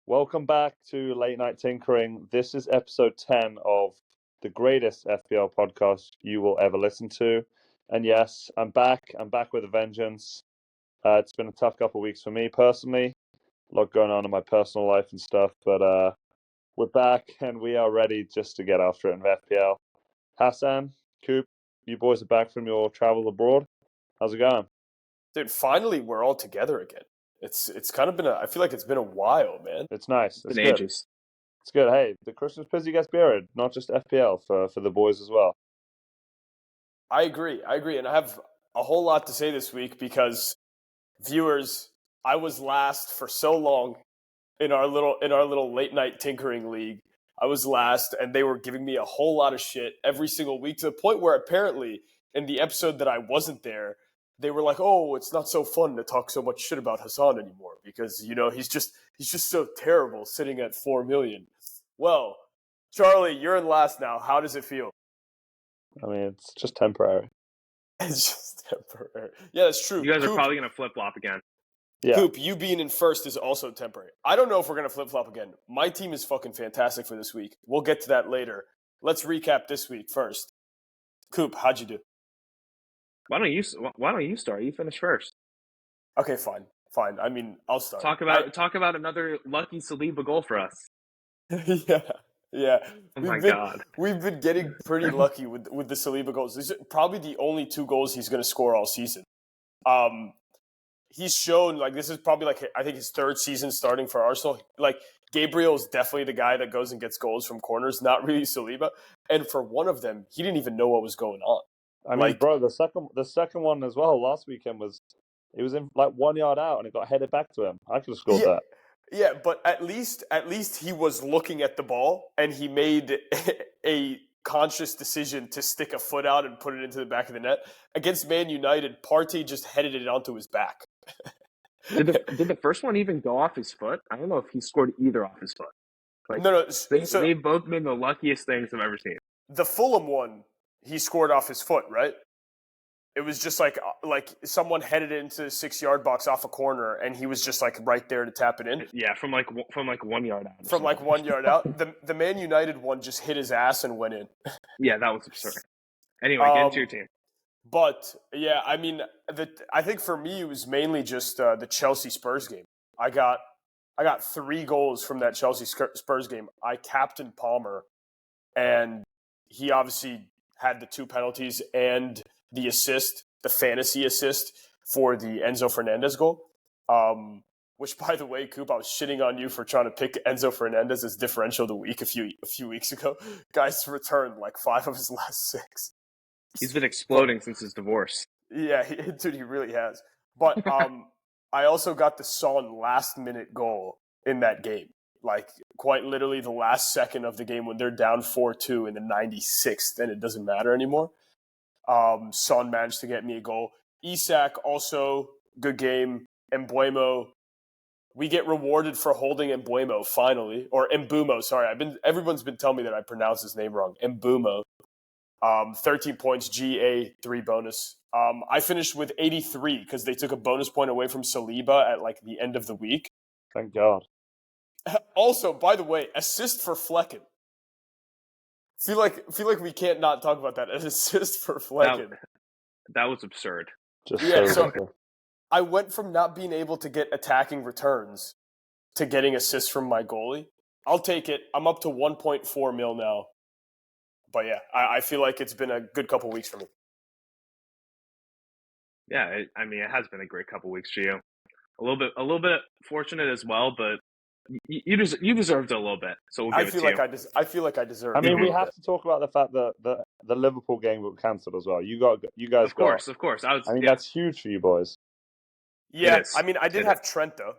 Welcome back to Late Night Tinkering. This is episode 10 of the greatest FPL podcast you will ever listen to. And yes, I'm back. I'm back with a vengeance. It's been a tough couple of weeks for me personally. A lot going on in my personal life and stuff. But we're back and we are ready just to get after it in FPL. Hassan, Coop, you boys are back from your travel abroad. How's it going? Dude, finally we're all together again. It's kind of been I feel like it's been a while, man. It's nice. It's Been good. ages. It's good. Hey, the Christmas busy gets buried, not just FPL for the boys as well. I agree, and I have a whole lot to say this week because viewers, I was last for so long in our little late night tinkering league. I was last, and they were giving me a whole lot of shit every single week to the point where apparently in the episode that I wasn't there, they were like, "Oh, it's not so fun to talk so much shit about Hassan anymore because he's just so terrible sitting at 4 million." Well, Charlie, you're in last now. How does it feel? I mean, it's just temporary. It's just temporary. Yeah, that's true. You guys are Coop, probably going to flip-flop again. Yeah. Coop, you being in first is also temporary. I don't know if we're going to flip-flop again. My team is fucking fantastic for this week. We'll get to that later. Let's recap this week first. Coop, how'd you do? Why don't you start? You finish first. Okay, fine. I mean, I'll start. Talk about another lucky Saliba goal for us. Yeah. Oh my God. We've been getting pretty lucky with the Saliba goals. These are probably the only 2 goals he's going to score all season. He's shown, like, this is probably, like, I think his 3rd season starting for Arsenal. Like, Gabriel is definitely the guy that goes and gets goals from corners, not really Saliba. And for one of them, he didn't even know what was going on. I mean, bro, the second one as well last weekend was in like 1 yard out and it got headed back to him. I could have scored that. Yeah, but at least he was looking at the ball and he made a conscious decision to stick a foot out and put it into the back of the net. Against Man United, Partey just headed it onto his back. Did the first one even go off his foot? I don't know if he scored either off his foot. Like, No. They've both been the luckiest things I've ever seen. The Fulham one, he scored off his foot, right? It was just like someone headed it into the 6-yard box off a corner, and he was just like right there to tap it in. Yeah, from like 1 yard out. From like 1 yard out. The Man United one just hit his ass and went in. Yeah, that was absurd. Anyway, get into your team. But yeah, I mean, I think for me it was mainly just the Chelsea Spurs game. I got 3 goals from that Chelsea Spurs game. I captained Palmer, and he obviously had the 2 penalties and the assist, the fantasy assist for the Enzo Fernandez goal. Which, by the way, Coop, I was shitting on you for trying to pick Enzo Fernandez as differential of the week a few weeks ago. Guy's returned like 5 of his last 6. He's been exploding since his divorce. Yeah, dude, he really has. But I also got the Son last-minute goal in that game. Like, quite literally the last second of the game when they're down 4-2 in the 96th, and it doesn't matter anymore. Son managed to get me a goal. Isak, also, good game. Embuemo, we get rewarded for holding Embuemo, finally. Or Mbumo, sorry. Everyone's been telling me that I pronounce his name wrong. Mbumo. 13 points, GA, 3 bonus. I finished with 83 because they took a bonus point away from Saliba at like the end of the week. Thank God. Also, by the way, assist for Flecken. Feel like we can't not talk about that. An assist for Flecken. That was absurd. So I went from not being able to get attacking returns to getting assists from my goalie. I'll take it. I'm up to 1.4 mil now. But yeah, I feel like it's been a good couple weeks for me. Yeah, it has been a great couple weeks for you. A little bit fortunate as well, but you deserved it a little bit. So we'll give it to you. I feel like I deserve. I mean, we have to talk about the fact that the Liverpool game got cancelled as well. You guys. Of course. That's huge for you boys. Yeah, I mean, I did have Trent though.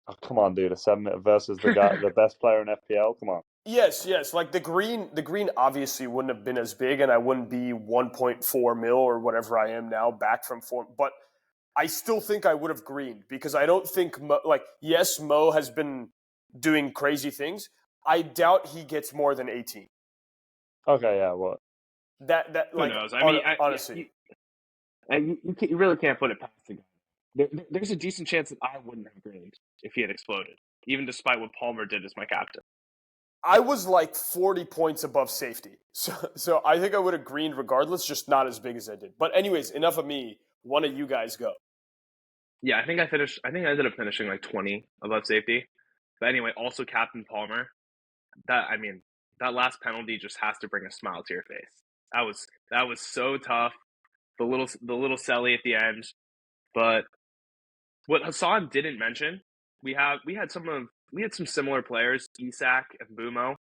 Oh, come on, dude! A 7-minute versus the best player in FPL. Come on. Yes. Like the green obviously wouldn't have been as big, and I wouldn't be 1.4 mil or whatever I am now back from 4. But I still think I would have greened because I don't think Mo has been doing crazy things. I doubt he gets more than 18. Okay, yeah, what? That like, who knows? I mean, honestly, you really can't put it past the guy. There's a decent chance that I wouldn't have greened if he had exploded. even despite what Palmer did as my captain. I was like 40 points above safety. So I think I would have greened regardless, just not as big as I did. But anyways, enough of me. One of you guys go. Yeah, I think I ended up finishing like 20 above safety. But anyway, also Captain Palmer. That last penalty just has to bring a smile to your face. That was so tough. The little celly at the end. But what Hassan didn't mention, we had some similar players, Isak and Bumo.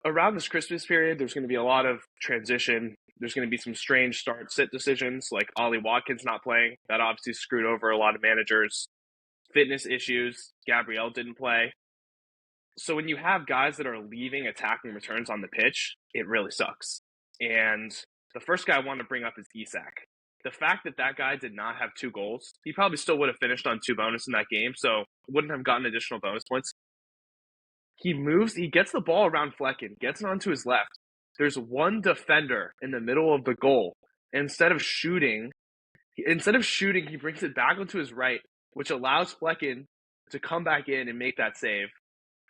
Around this Christmas period, there's going to be a lot of transition. There's going to be some strange start-sit decisions, like Ollie Watkins not playing. That obviously screwed over a lot of managers. Fitness issues. Gabriel didn't play. So when you have guys that are leaving attacking returns on the pitch, it really sucks. And the first guy I want to bring up is Isak. The fact that guy did not have 2 goals, he probably still would have finished on 2 bonus in that game, so wouldn't have gotten additional bonus points. He gets the ball around Flecken, gets it onto his left. There's one defender in the middle of the goal. Instead of shooting, he brings it back onto his right, which allows Flecken to come back in and make that save.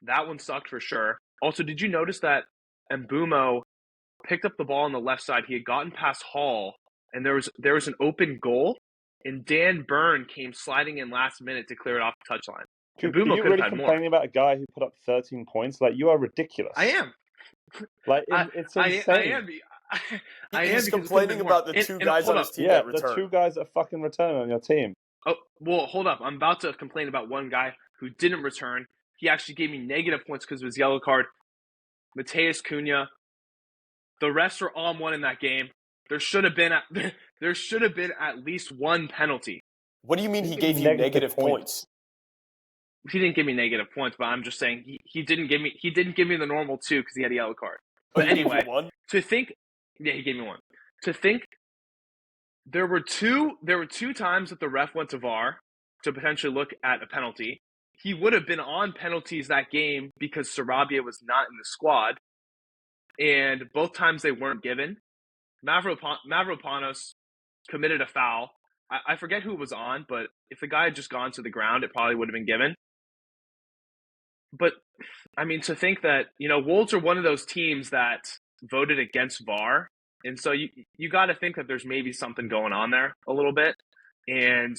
That one sucked for sure. Also, did you notice that Mbumo picked up the ball on the left side? He had gotten past Hall, and there was an open goal, and Dan Byrne came sliding in last minute to clear it off the touchline. Are you really complaining about a guy who put up 13 points? Like, you are ridiculous. I am. Like, it's insane. I am. He's complaining about the 2 guys on his team that return. The 2 guys that fucking return on your team. Oh, well, hold up. I'm about to complain about one guy who didn't return. He actually gave me negative points because of his yellow card. Mateus Cunha. The rest were on one in that game. There should have been at least one penalty. What do you mean he gave you negative points? He didn't give me negative points, but I'm just saying he didn't give me the normal 2 because he had a yellow card. But anyway, he gave me 1. To think there were two times that the ref went to VAR to potentially look at a penalty. He would have been on penalties that game because Sarabia was not in the squad, and both times they weren't given. Mavropanos committed a foul. I forget who it was on, but if the guy had just gone to the ground, it probably would have been given. But, I mean, to think that, Wolves are one of those teams that voted against VAR, and so you got to think that there's maybe something going on there a little bit, and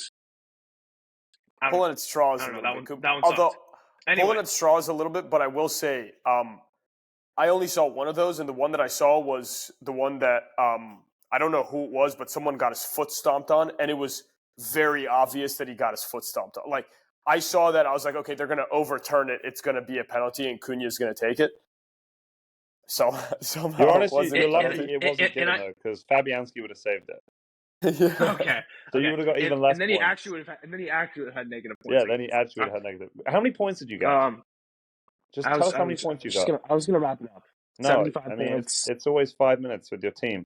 pulling at straws a little bit. Although, pulling at straws a little bit, but I will say, I only saw one of those, and the one that I saw was the one that I don't know who it was, but someone got his foot stomped on, and it was very obvious that he got his foot stomped on. Like, I saw that, I was like, okay, they're going to overturn it. It's going to be a penalty, and Cunha's going to take it. So somehow you're lucky it wasn't given, though, because Fabianski would have saved it. Yeah. Okay. So you would have got even less. And then he actually would have had negative points. Yeah, then he actually would have had negative. How many points did you get? Just tell us how many points you got. I was going to wrap it up. No, 75 I mean, points. it's always 5 minutes with your team.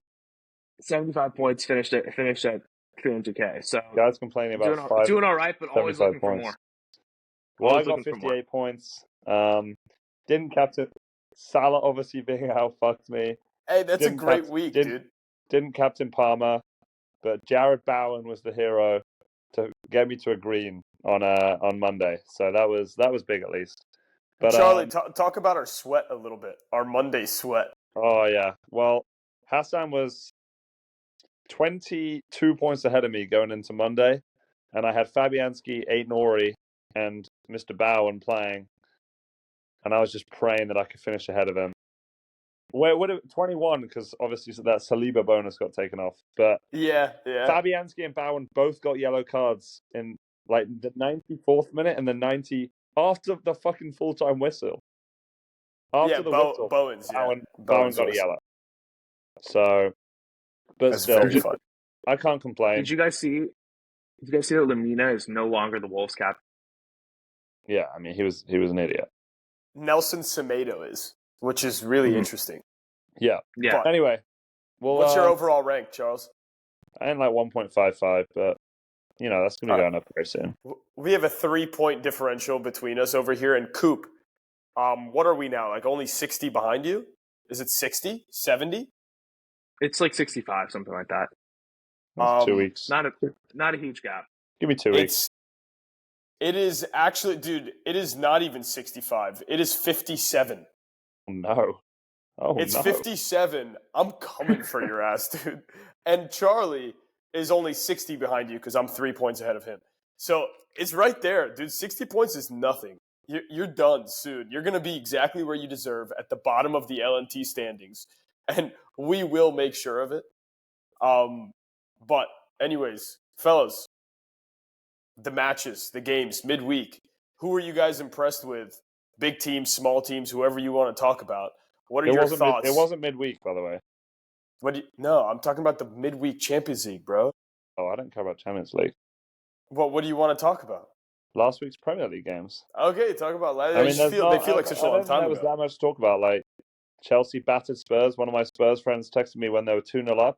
75 points, finished at 300K. So guys complaining about doing all right, but always looking points. For more. Well, I got 58 points. Didn't captain Salah, obviously being out, fucked me. Hey, that's a great week, dude. Didn't captain Palmer, but Jared Bowen was the hero to get me to a green on Monday. So that was big at least. But Charlie, talk about our sweat a little bit. Our Monday sweat. Oh yeah. Well, Hassan was 22 points ahead of me going into Monday, and I had Fabianski, Aït-Nouri, and Mr. Bowen playing, and I was just praying that I could finish ahead of him. Well, would it 21 because obviously that Saliba bonus got taken off, but yeah. Fabianski and Bowen both got yellow cards in like the 94th minute and the 90 after the fucking full-time whistle. After the whistle, Bowen got a yellow. So, but that's still, very fun. I can't complain. Did you guys see that Lemina is no longer the Wolves captain? Yeah, I mean he was an idiot. Nelson Semedo is, which is really interesting. Yeah. But anyway, well, what's your overall rank, Charles? I am like 1.55, but that's going to be going up very soon. We have a 3-point differential between us over here. And Coop, what are we now? Like only 60 behind you? Is it 60? 70? It's like 65, something like that. 2 weeks. Not a huge gap. Give me 2 weeks. It is actually, dude, it is not even 65. It is 57. No. Oh, It's no. 57. I'm coming for your ass, dude. And Charlie is only 60 behind you because I'm 3 points ahead of him. So it's right there, dude. 60 points is nothing. You're done soon. You're going to be exactly where you deserve at the bottom of the LNT standings. And we will make sure of it. But anyways, fellas, the matches, the games, midweek, who are you guys impressed with? Big teams, small teams, whoever you want to talk about. What are your thoughts? It wasn't midweek, by the way. No, I'm talking about the midweek Champions League, bro. Oh, I don't care about Champions League. What do you want to talk about? Last week's Premier League games. Okay, talk about. I mean, they feel like such a long time there was that much to talk about. Like, Chelsea battered Spurs. One of my Spurs friends texted me when they were 2-0 up.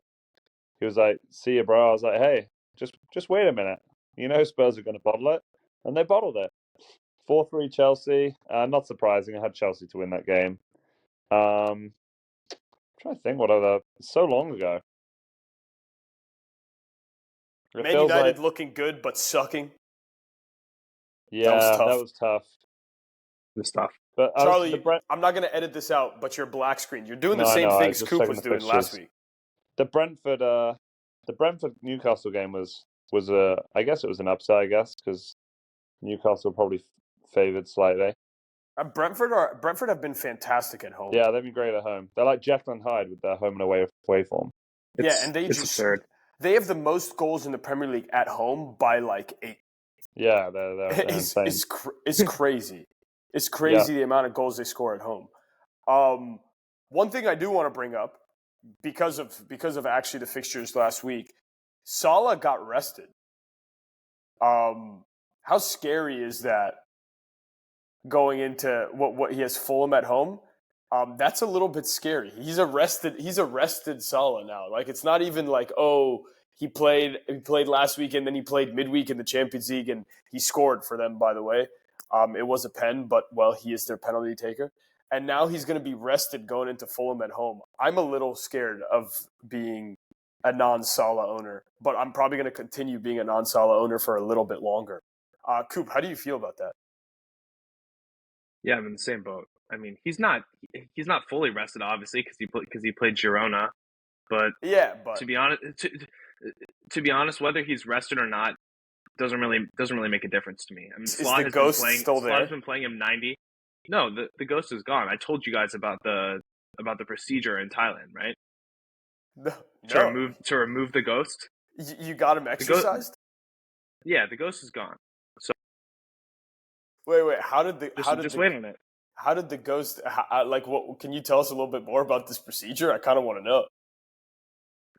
He was like, "See you, bro." I was like, "Hey, just wait a minute. You know Spurs are going to bottle it." And they bottled it. 4-3 Chelsea. Not surprising. I had Chelsea to win that game. I'm trying to think what other. It's so long ago. Man United looking good but sucking. Yeah, that was tough. This stuff. But Charlie, I'm not going to edit this out, but your black screen. You're doing the same things Coop was doing last week. The Brentford Newcastle game was I guess it was an upset, I guess, because Newcastle probably favoured slightly. Brentford have been fantastic at home. Yeah, they've been great at home. They're like Jekyll and Hyde with their home and away form. And it's absurd. They have the most goals in the Premier League at home by like 8. Yeah, they're insane. It's crazy. It's crazy the amount of goals they score at home. One thing I do want to bring up, because of actually the fixtures last week, Salah got rested. How scary is that going into what he has Fulham at home? That's a little bit scary. He's arrested Salah now. Like, it's not even like, oh, he played last week and then he played midweek in the Champions League and he scored for them, by the way. It was a pen, but, well, he is their penalty taker. And now he's going to be rested going into Fulham at home. I'm a little scared of being a non-Salah owner, but I'm probably going to continue being a non-Salah owner for a little bit longer. Coop, how do you feel about that? Yeah, I'm in the same boat. I mean, he's not fully rested, obviously, because he played Girona. But to be honest, whether he's rested or not doesn't really make a difference to me. I mean, Slot has been playing him 90. No, the ghost is gone. I told you guys about the procedure in Thailand, right? No. To remove the ghost. You got him exercised? The ghost is gone. So wait. Wait on it. How did the ghost? What? Can you tell us a little bit more about this procedure? I kind of want to know.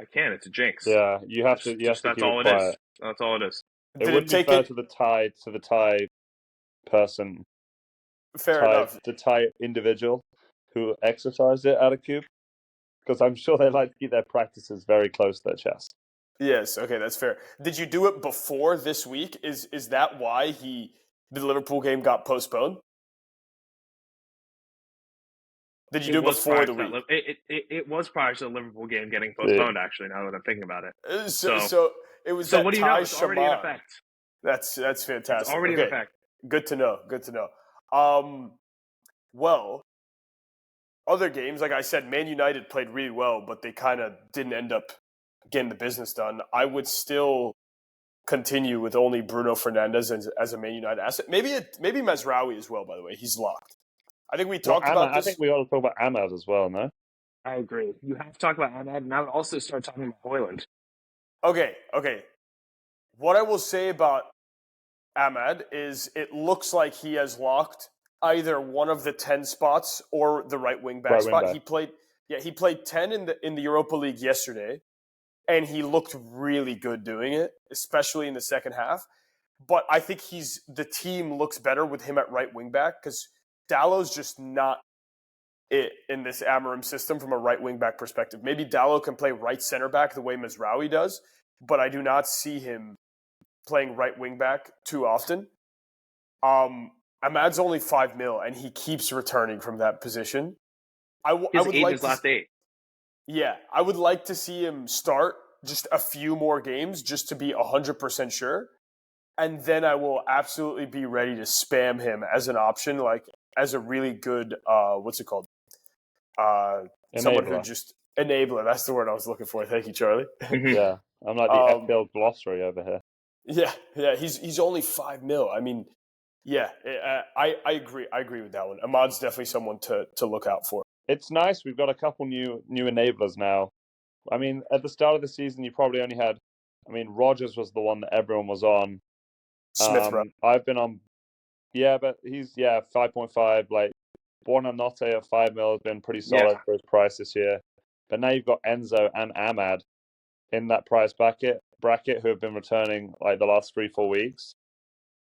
I can. It's a jinx. Yeah, you have to. That's all it is. That's all it is. It wouldn't be fair to the Thai person. Fair enough. The Thai individual who exercised it at a cube, because I'm sure they like to keep their practices very close to their chest. Yes. Okay, that's fair. Did you do it before this week? Is that why the Liverpool game got postponed? Did you do it before the week? It was prior to the Liverpool game getting postponed. Actually, now that I'm thinking about it. So it was. So what do you know? It's already in effect. That's fantastic. It's already in effect. Good to know. Well, other games, like I said, Man United played really well, but they kind of didn't end up getting the business done. I would still continue with only Bruno Fernandes as a Man United asset. Maybe Mazraoui as well, by the way. He's locked. I think we talked about this. I think we ought to talk about Ahmad as well, no? I agree. You have to talk about Ahmad, and I would also start talking about Højlund. Okay. What I will say about Ahmad is it looks like he has locked either one of the 10 spots or the right wing back spot. He played 10 in the Europa League yesterday, and he looked really good doing it, especially in the second half. But I think the team looks better with him at right wing back because Dallow's just not it in this Amorim system from a right wing back perspective. Maybe Dallow can play right center back the way Mazraoui does, but I do not see him playing right wing back too often. Ahmad's only 5 mil, and he keeps returning from that position. His last 8. Yeah, I would like to see him start just a few more games just to be 100% sure. and then I will absolutely be ready to spam him as an option, like as a really good what's it called? Someone who Enabler. just enabler. That's the word I was looking for. Thank you, Charlie. Mhm. Yeah, I'm like the FPL glossary over here. Yeah. He's only $5 million. I mean, yeah, I agree. I agree with that one. Ahmad's definitely someone to look out for. It's nice. We've got a couple new enablers now. I mean, at the start of the season, you probably only had. I mean, Rogers was the one that everyone was on. Smith Rowe. I've been on. Yeah, but he's 5.5. Like Buonanotte at 5 mil has been pretty solid Yeah. for his price this year. But now you've got Enzo and Ahmad in that price bracket who have been returning like the last 3-4 weeks.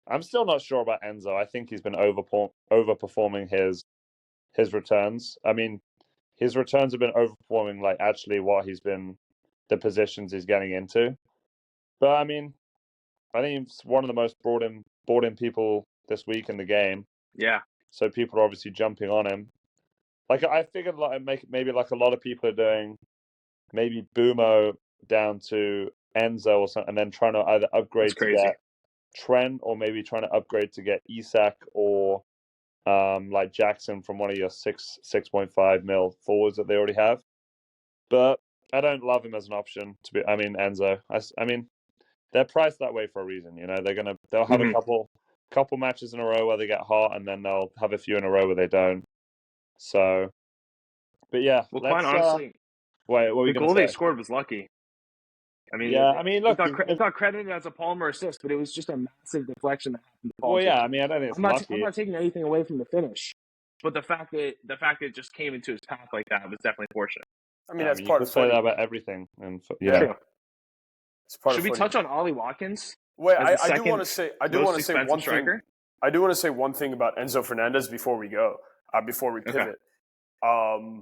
I'm still not sure about Enzo. I think he's been overperforming his returns. I mean, his returns have been overperforming like actually what he's been, the positions he's getting into. But I mean, I think he's one of the most brought in people this week in the game. Yeah. So people are obviously jumping on him. Like I figured, like maybe like a lot of people are doing, maybe Bumo down to Enzo or something, and then trying to either upgrade to get Trent or maybe trying to upgrade to get Isak or like Jackson from one of your 6.5 mil forwards that they already have. But I don't love him as an option Enzo. I mean, they're priced that way for a reason. You know, they'll have a couple matches in a row where they get hot, and then they'll have a few in a row where they don't. So, but yeah, Well, quite honestly, wait, what were you the going goal to they say? scored was lucky. I mean, Yeah, I mean, look, it got credited as a Palmer assist, but it was just a massive deflection that happened to Paul. well, yeah, I mean, I don't think it's lucky. I'm not taking anything away from the finish, but the fact that it just came into his path like that was definitely fortunate. I mean, that's part of footy. You could say that about everything, and True. Should we touch on Ollie Watkins? Wait, I do want to say one striker? thing. I do want to say one thing about Enzo Fernandez before we go, before we pivot. Okay.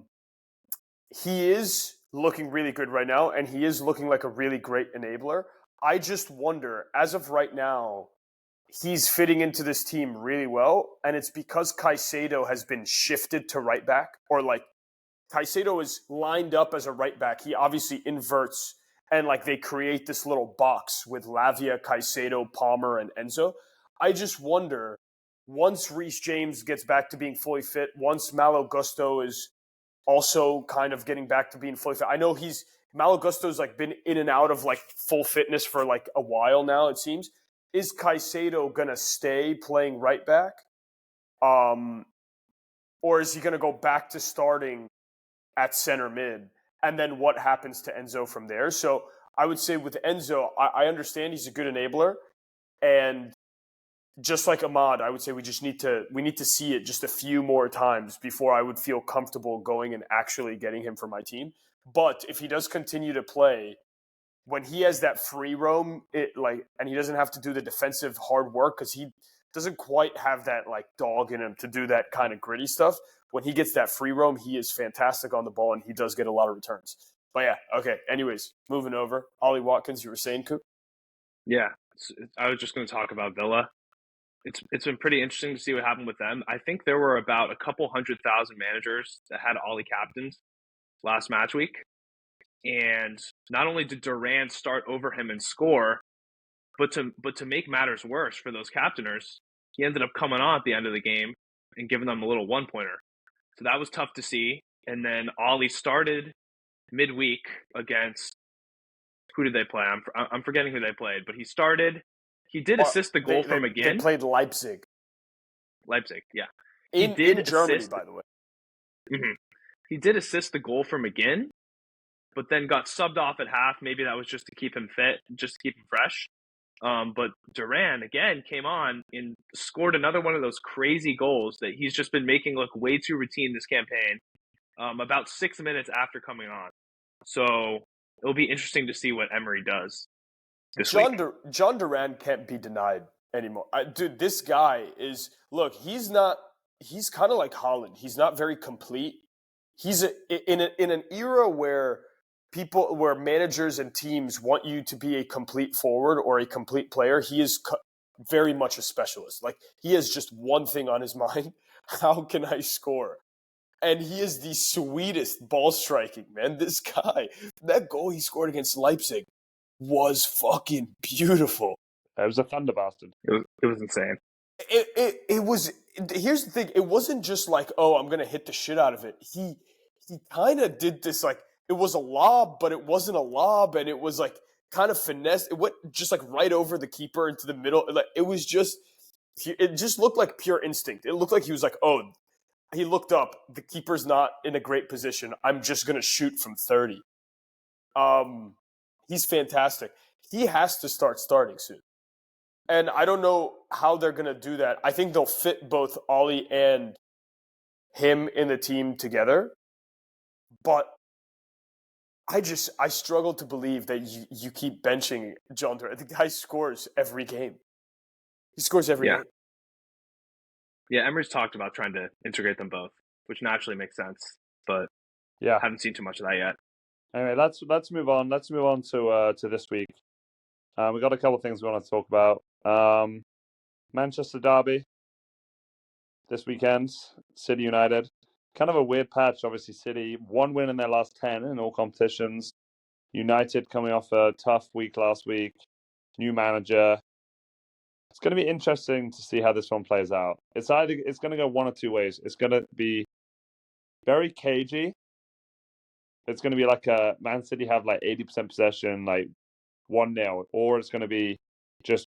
He is looking really good right now, and he is looking like a really great enabler. I just wonder, as of right now, he's fitting into this team really well, and it's because Caicedo has been shifted to right back, or like Caicedo is lined up as a right back. He obviously inverts, and like they create this little box with Lavia, Caicedo, Palmer, and Enzo. I just wonder, once Reece James gets back to being fully fit, once Malo Gusto is also kind of getting back to being fully fit. I know Malo Gusto's like been in and out of like full fitness for like a while now, it seems. Is Caicedo gonna stay playing right back? Or is he gonna go back to starting at center mid? And then what happens to Enzo from there? So I would say with Enzo, I understand he's a good enabler. And just like Ahmad, I would say we need to see it just a few more times before I would feel comfortable going and actually getting him for my team. But if he does continue to play, when he has that free roam, and he doesn't have to do the defensive hard work because he doesn't quite have that like dog in him to do that kind of gritty stuff. When he gets that free roam, he is fantastic on the ball, and he does get a lot of returns. But yeah, okay. Anyways, moving over. Ollie Watkins, you were saying, Coop? Yeah, I was just going to talk about Villa. It's been pretty interesting to see what happened with them. I think there were about a couple 100,000 managers that had Ollie captains last match week. And not only did Duran start over him and score, but to make matters worse for those captainers, he ended up coming on at the end of the game and giving them a little one-pointer. So that was tough to see. And then Ollie started midweek against, who did they play? I'm forgetting who they played, but he started. He did assist the goal from McGinn. They played Leipzig. Leipzig, yeah. In Germany, by the way. Mm-hmm. He did assist the goal for McGinn, but then got subbed off at half. Maybe that was just to keep him fit, just to keep him fresh. But Duran, again, came on and scored another one of those crazy goals that he's just been making look way too routine this campaign, about 6 minutes after coming on. So it'll be interesting to see what Emery does this week. John Duran can't be denied anymore. Dude, this guy is, look, he's kind of like Haaland. He's not very complete. He's in an era where managers and teams want you to be a complete forward or a complete player. He is very much a specialist. Like, he has just one thing on his mind: how can I score? And he is the sweetest ball striking, man. This guy, that goal he scored against Leipzig was fucking beautiful. It was a thunder bastard. It was insane. It was. Here's the thing. It wasn't just like, oh, I'm gonna hit the shit out of it. He kind of did this like it was a lob, but it wasn't a lob, and it was like kind of finesse. It went just like right over the keeper into the middle. Like it was just. It just looked like pure instinct. It looked like he was like, oh, he looked up. The keeper's not in a great position. I'm just gonna shoot from 30. He's fantastic. He has to start starting soon. And I don't know how they're going to do that. I think they'll fit both Ollie and him in the team together. But I struggle to believe that you keep benching John Durant. The guy scores every game. He scores every game. Yeah, Emery's talked about trying to integrate them both, which naturally makes sense. But yeah, haven't seen too much of that yet. Anyway, let's move on. Let's move on to this week. We got a couple of things we want to talk about. Manchester derby this weekend. City United. Kind of a weird patch. Obviously, City 1 win in their last 10 in all competitions. United coming off a tough week last week. New manager. It's going to be interesting to see how this one plays out. It's going to go one or two ways. It's going to be very cagey. It's going to be like a Man City have like 80% possession, like 1-0, or it's going to be just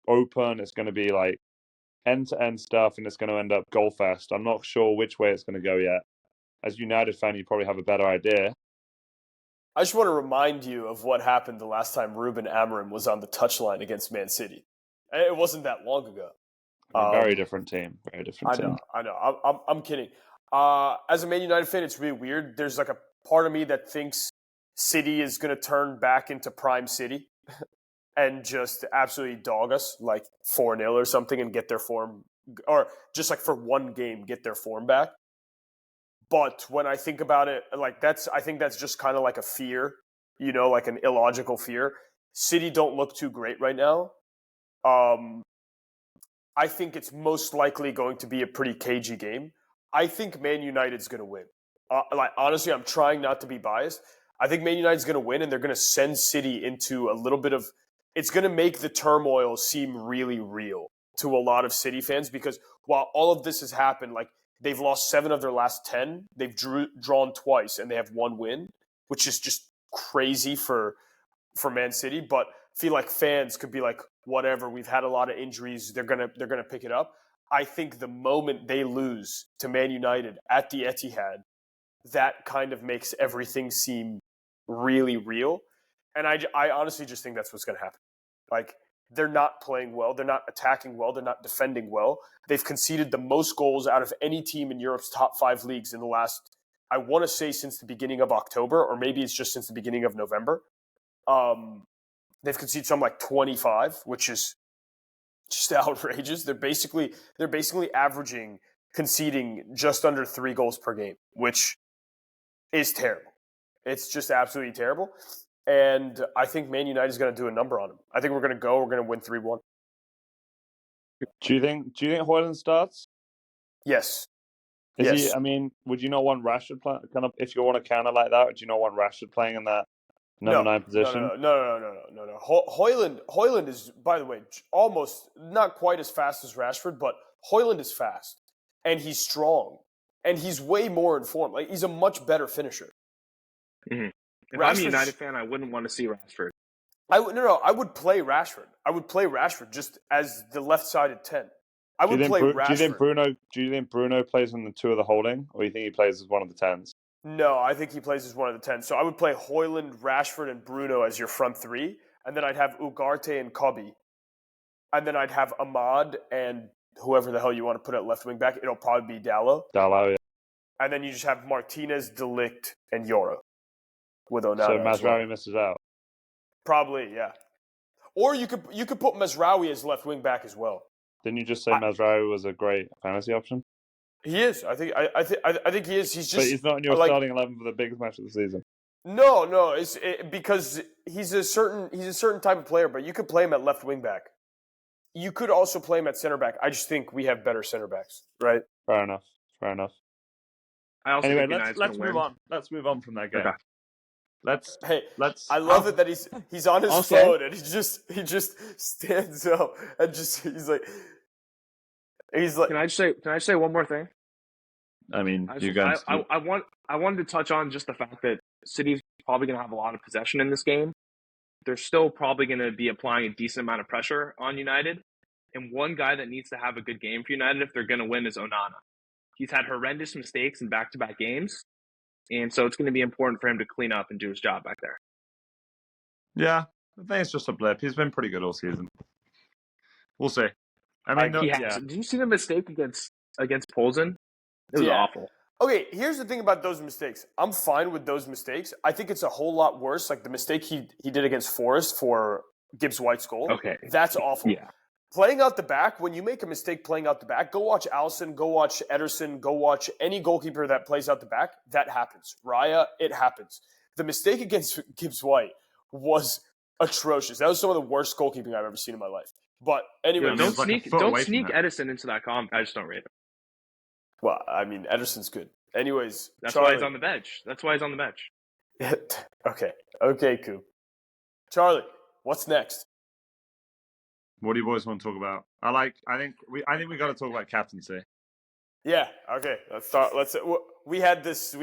open. It's going to be like end-to-end stuff, and it's going to end up goal fest. I'm not sure which way it's going to go yet. As a United fan, you probably have a better idea. I just want to remind you of what happened the last time Ruben Amorim was on the touchline against Man City. It wasn't that long ago. Very different team. Very different team. I know. I'm kidding. As a Man United fan, it's really weird. There's like a part of me that thinks City is going to turn back into prime City and just absolutely dog us like 4-0 or something and get their form, or just like for one game, get their form back. But when I think about it, like I think that's just kind of like a fear, like an illogical fear. City don't look too great right now. I think it's most likely going to be a pretty cagey game. I think Man United's going to win. Honestly, I'm trying not to be biased. I think Man United's going to win, and they're going to send City into a little bit of. It's going to make the turmoil seem really real to a lot of City fans, because while all of this has happened, like they've lost 7 of their last 10, they've drawn twice, and they have 1 win, which is just crazy for Man City. But I feel like fans could be like, whatever. We've had a lot of injuries. They're gonna pick it up. I think the moment they lose to Man United at the Etihad, that kind of makes everything seem really real. And I honestly just think that's what's going to happen. Like, they're not playing well. They're not attacking well. They're not defending well. They've conceded the most goals out of any team in Europe's top 5 leagues in the last, I want to say, since the beginning of October, or maybe it's just since the beginning of November. They've conceded something like 25, which is just outrageous. They're basically averaging conceding just under 3 goals per game, which is terrible. It's just absolutely terrible. And I think Man United is going to do a number on them. I think we're going to win 3-1. Do you think Højlund starts? Yes. Is he? I mean, would you not want Rashford kind of, if you want to counter like that? Would you not want Rashford playing in that number 9 position? No. Højlund is, by the way, almost not quite as fast as Rashford, but Højlund is fast and he's strong and he's way more informed. Like, he's a much better finisher. Mm-hmm. If I'm a United fan, I wouldn't want to see Rashford. I would play Rashford. I would play Rashford just as the left-sided 10. I would play Rashford. Do you think Bruno plays in the 2 of the holding, or do you think he plays as one of the 10s? No, I think he plays as one of the 10s. So I would play Højlund, Rashford, and Bruno as your front 3, and then I'd have Ugarte and Kobe, and then I'd have Ahmad and whoever the hell you want to put at left wing back. It'll probably be Dalot. Yeah. And then you just have Martinez, De Ligt, and Yoro with Onana. So Mazraoui misses out. Probably, yeah. Or you could put Mazraoui as left wing back as well. Didn't you just say Mazraoui was a great fantasy option? He is. I think he is. He's just. But he's not in your starting 11 for the biggest match of the season. No. Because he's a certain type of player. But you could play him at left wing back. You could also play him at center back. I just think we have better center backs, right? Fair enough. I also anyway, think let's move on. Let's move on from that game. Hey, let's. I love it that he's on his I'll say- phone and he just stands up and he's like Can I just say one more thing? I mean, I, you're just, going to. I wanted to touch on just the fact that City's probably going to have a lot of possession in this game. They're still probably going to be applying a decent amount of pressure on United. And one guy that needs to have a good game for United if they're going to win is Onana. He's had horrendous mistakes in back-to-back games, and so it's going to be important for him to clean up and do his job back there. Yeah, I think it's just a blip. He's been pretty good all season. We'll see. I mean, He has. Did you see the mistake against Poulsen? It was awful. Okay, here's the thing about those mistakes. I'm fine with those mistakes. I think it's a whole lot worse. Like the mistake he did against Forest for Gibbs White's goal. Okay. That's awful. Yeah. Playing out the back, when you make a mistake playing out the back, go watch Allison, go watch Ederson, go watch any goalkeeper that plays out the back. That happens. Raya, it happens. The mistake against Gibbs White was atrocious. That was some of the worst goalkeeping I've ever seen in my life. But anyway, Yeah, don't sneak Edison into that comp. I just don't rate him. Well, I mean, Ederson's good. Anyways, that's Charlie. why he's on the bench. That's why he's on the bench. Okay, Coop. Charlie, what's next? What do you boys want to talk about? I think we got to talk about captaincy. Yeah. Okay. Let's start. We had this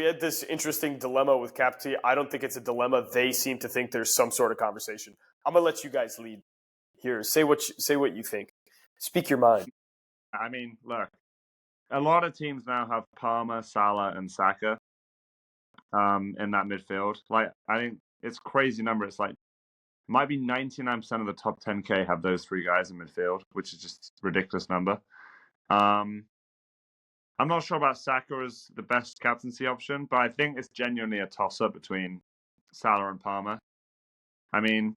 interesting dilemma with captaincy. I don't think it's a dilemma. They seem to think there's some sort of conversation. I'm gonna let you guys lead here. Say what you think. Speak your mind. I mean, look, a lot of teams now have Palmer, Salah, and Saka in that midfield. Like, I think it's a crazy number. It's like might be 99% of the top 10K have those three guys in midfield, which is just a ridiculous number. I'm not sure about Saka as the best captaincy option, but I think it's genuinely a toss-up between Salah and Palmer. I mean,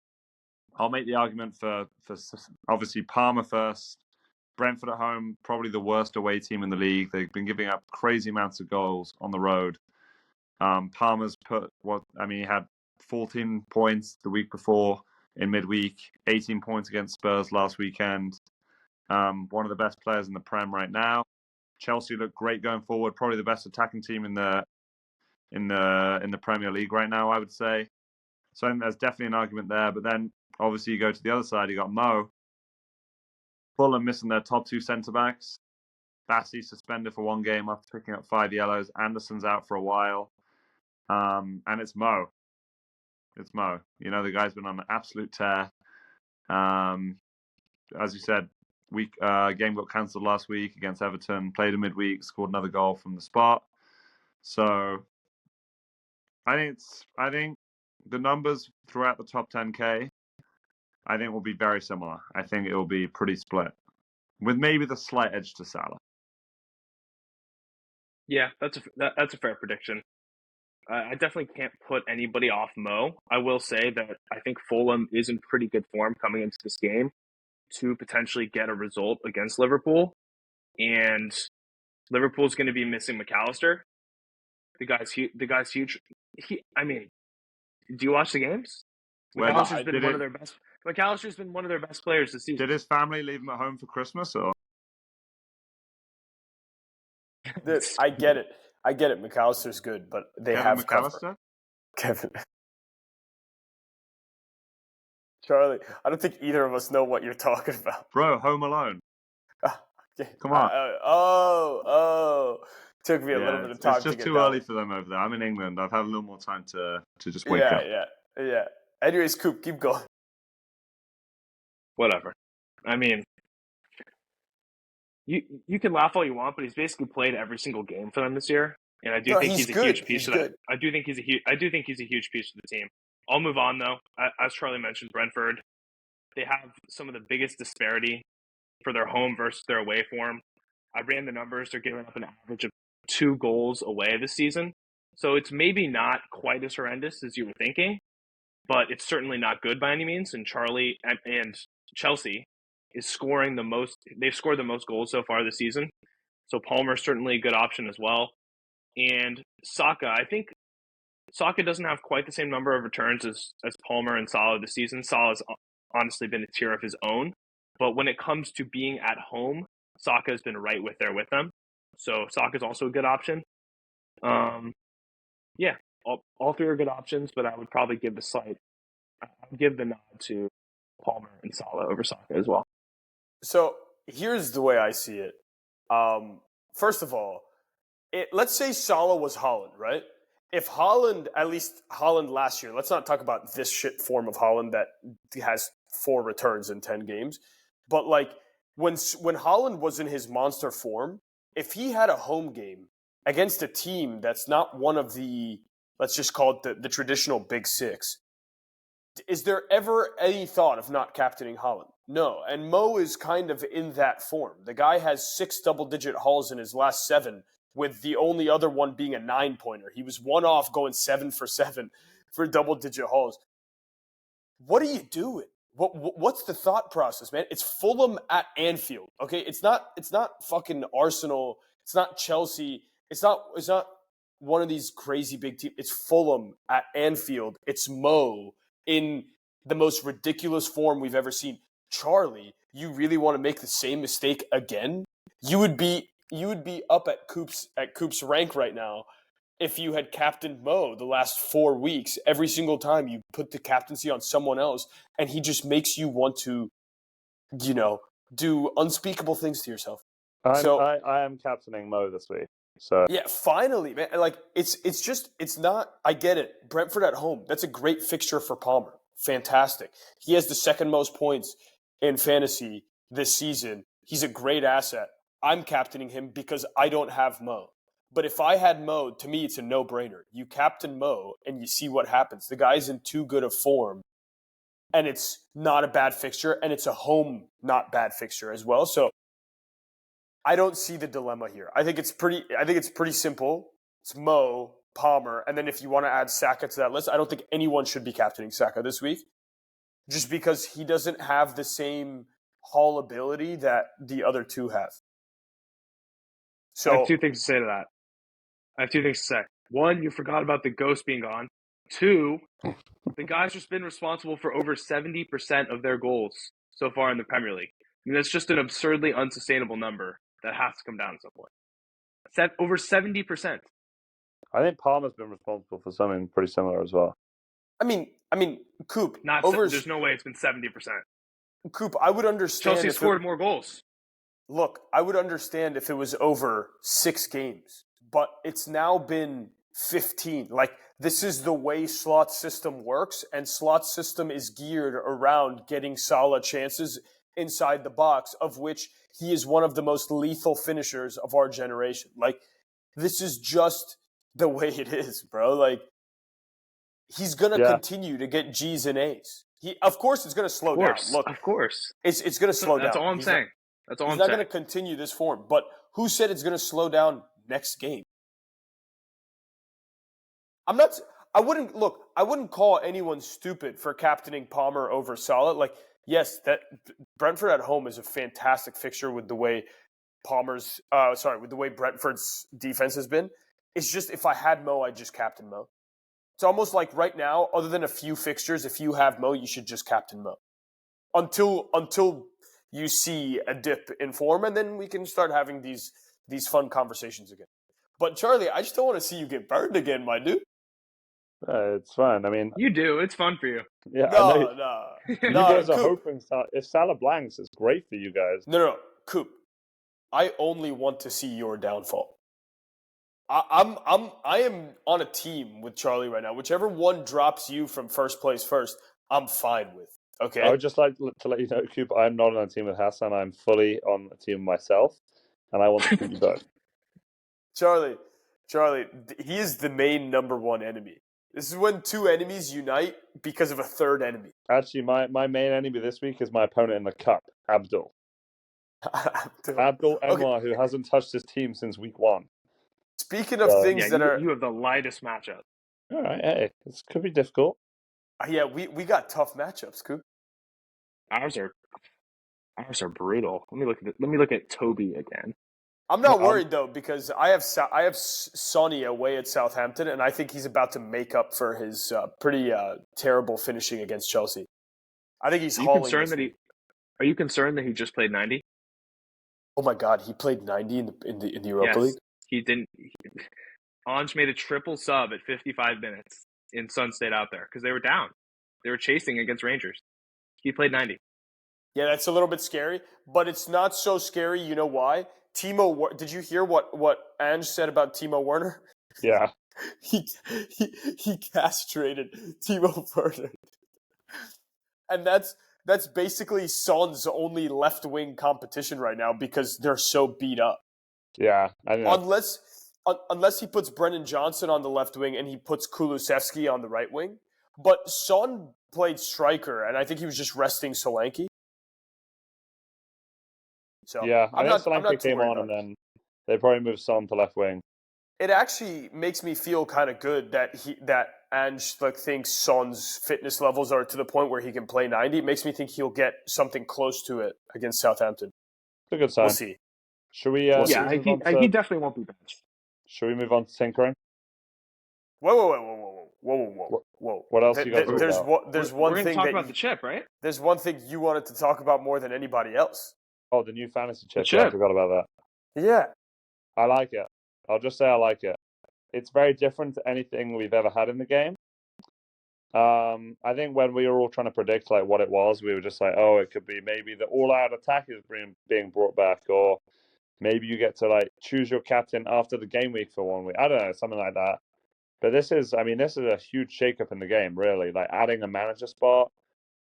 I'll make the argument for obviously Palmer first. Brentford at home, probably the worst away team in the league. They've been giving up crazy amounts of goals on the road. Palmer's he had 14 points the week before in midweek, 18 points against Spurs last weekend. One of the best players in the Prem right now. Chelsea look great going forward, probably the best attacking team in the Premier League right now, I would say. So I think there's definitely an argument there. But then obviously you go to the other side, you got Mo. Fulham missing their top two centre-backs. Bassey suspended for one game after picking up 5 yellows. Anderson's out for a while. And it's Mo. It's Mo. You know, the guy's been on an absolute tear. As you said, game got cancelled last week against Everton. Played a midweek, scored another goal from the spot. So I think the numbers throughout the top 10K, I think will be very similar. I think it will be pretty split, with maybe the slight edge to Salah. Yeah, that's a fair prediction. I definitely can't put anybody off Mo. I will say that I think Fulham is in pretty good form coming into this game to potentially get a result against Liverpool. And Liverpool's going to be missing McAllister. The guy's huge. I mean, do you watch the games? McAllister's been one of their best. McAllister's been one of their best players this season. Did his family leave him at home for Christmas, or? I get it. McAllister's good, but they Kevin have McAllister? cover. Kevin. Charlie, I don't think either of us know what you're talking about. Bro, Home Alone. Come on. Took me a little bit of time to get It's just too early for them over there. I'm in England. I've had a little more time to just wake up. Yeah. Anyways, Coop, keep going. Whatever. I mean, you can laugh all you want, but he's basically played every single game for them this year, and I do think he's a huge piece of that. I do think he's a huge piece of the team. I'll move on though. As Charlie mentioned, Brentford, they have some of the biggest disparity for their home versus their away form. I ran the numbers; they're giving up an average of 2 goals away this season, so it's maybe not quite as horrendous as you were thinking, but it's certainly not good by any means. And Charlie and Chelsea is scoring the most. They've scored the most goals so far this season. So Palmer's certainly a good option as well. And Saka, I think Saka doesn't have quite the same number of returns as Palmer and Salah this season. Salah's honestly been a tier of his own. But when it comes to being at home, Saka has been right with them. So Saka's also a good option. Yeah, All three are good options, but I would probably give the nod to Palmer and Salah over Saka as well. So here's the way I see it. First of all, let's say Salah was Haaland, right? If Haaland, at least Haaland last year, let's not talk about this shit form of Haaland that has 4 returns in 10 games. But like when Haaland was in his monster form, if he had a home game against a team that's not one of the, let's just call it the traditional big 6, is there ever any thought of not captaining Haaland? No. And Mo is kind of in that form. The guy has 6 double-digit hauls in his last 7, with the only other one being a 9-pointer. He was one off going 7 for 7 for double-digit hauls. What are you doing? What's the thought process, man? It's Fulham at Anfield. Okay, it's not fucking Arsenal. It's not Chelsea. It's not one of these crazy big teams. It's Fulham at Anfield. It's Mo in the most ridiculous form we've ever seen. Charlie, you really want to make the same mistake again? You would be up at Coop's rank right now if you had captained Mo the last 4 weeks. Every single time you put the captaincy on someone else, and he just makes you want to, do unspeakable things to yourself. I am captaining Mo this week. So yeah, finally, man. Like it's not. I get it. Brentford at home. That's a great fixture for Palmer. Fantastic. He has the second most points in fantasy this season. He's a great asset. I'm captaining him because I don't have Mo. But if I had Mo, to me, it's a no-brainer. You captain Mo and you see what happens. The guy's in too good a form, and it's not a bad fixture, and it's a home not bad fixture as well. So I don't see the dilemma here. I think it's pretty simple. It's Mo, Palmer, and then if you want to add Saka to that list, I don't think anyone should be captaining Saka this week, just because he doesn't have the same haul ability that the other two have. So I have 2 things to say to that. One, you forgot about the ghost being gone. 2, the guy's just been responsible for over 70% of their goals so far in the Premier League. I mean, that's just an absurdly unsustainable number that has to come down at some point. Over 70%. I think Palmer's been responsible for something pretty similar as well. I mean, Coop. There's no way it's been 70%. Coop, I would understand. Chelsea scored more goals. Look, I would understand if it was over 6 games, but it's now been 15. Like, this is the way Slot's system works, and Slot's system is geared around getting Salah chances inside the box, of which he is one of the most lethal finishers of our generation. Like, this is just the way it is, bro. Like, he's going to continue to get G's and A's. Of course, it's going to slow down. Look, of course. It's going to slow down. That's all I'm saying. He's not going to continue this form. But who said it's going to slow down next game? I wouldn't call anyone stupid for captaining Palmer over Salah. Like, yes, that Brentford at home is a fantastic fixture with the way Brentford's defense has been. It's just, if I had Mo, I'd just captain Mo. It's almost like right now, other than a few fixtures, if you have Mo, you should just captain Mo. Until you see a dip in form, and then we can start having these fun conversations again. But Charlie, I just don't want to see you get burned again, my dude. It's fun. I mean, you do. It's fun for you. Yeah, no. You guys are hoping if Salah blanks, it's great for you guys. No, Coop. I only want to see your downfall. I am on a team with Charlie right now. Whichever one drops you from first place first, I'm fine with. Okay. I would just like to let you know, Coop, I'm not on a team with Hassan. I'm fully on a team myself, and I want to beat you both. Charlie, he is the main number one enemy. This is when 2 enemies unite because of a third enemy. Actually, my main enemy this week is my opponent in the cup, Abdul. Abdul Emar, who hasn't touched his team since week 1. Speaking of things you have the lightest matchup. All right, hey, this could be difficult. Yeah, we got tough matchups, Coop. Ours are brutal. Let me look at Toby again. I'm not worried though, because I have Sonny away at Southampton, and I think he's about to make up for his pretty terrible finishing against Chelsea. I think he's hauling. Are you concerned that he just played 90? Oh my God, he played 90 in the Europa League. He didn't. Ange made a triple sub at 55 minutes in Sun stayed out there because they were down. They were chasing against Rangers. He played 90. Yeah, that's a little bit scary, but it's not so scary. You know why? Did you hear what Ange said about Timo Werner? Yeah. he he castrated Timo Werner, and that's basically Son's only left wing competition right now because they're so beat up. Yeah. I think Unless he puts Brendan Johnson on the left wing and he puts Kulusevski on the right wing, but Son played striker, and I think he was just resting Solanke. So yeah. I I'm think not Solanke too came worried on about and it. then they probably moved Son to left wing. It actually makes me feel kind of good that Ange thinks Son's fitness levels are to the point where he can play 90. It makes me think he'll get something close to it against Southampton. It's a good sign. We'll see. Should we We'll see. Yeah, move on he to definitely won't be benched. should we move on to tinkering? Whoa. What else you got to talk There's about? there's We're one going to thing talk that about the chip, right? there's one thing you wanted to talk about more than anybody else. Oh, the new fantasy chip. chip. Yeah, I forgot about that. Yeah. I like it. I'll just say I like it. It's very different to anything we've ever had in the game. I think when we were all trying to predict like what it was, we were just like, oh, it could be maybe the all-out attack is being brought back, or maybe you get to like choose your captain after the game week for 1 week. I don't know, something like that. But this is a huge shakeup in the game, really. Like adding a manager spot,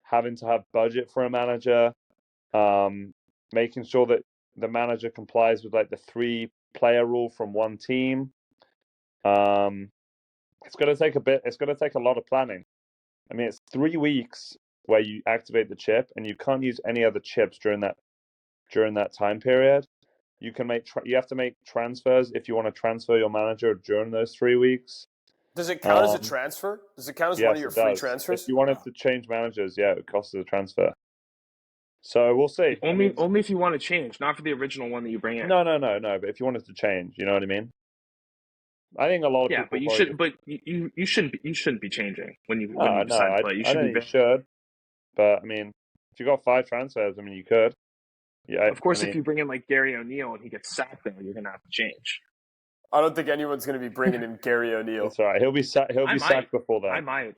having to have budget for a manager, making sure that the manager complies with like the 3-player rule from one team. It's going to take a bit. It's going to take a lot of planning. I mean, it's 3 weeks where you activate the chip, and you can't use any other chips during that time period. You can you have to make transfers if you want to transfer your manager during those 3 weeks. Does it count as a transfer? Does it count as one of Yes, your it free does. transfers? If you wanted to change managers, yeah, it costs a transfer. So we'll see. Only if you want to change, not for the original one that you bring in. No. But if you wanted to change, you know what I mean. I think a lot of Yeah, people. but you should. But you shouldn't be changing when you decide to play. You I should think be. you should. But I mean, if you got 5 transfers, I mean, you could. Yeah, Of course, if you bring in like Gary O'Neill and he gets sacked, though, you're gonna have to change. I don't think anyone's going to be bringing in Gary O'Neill. It's all right. He'll be sacked before then. I might.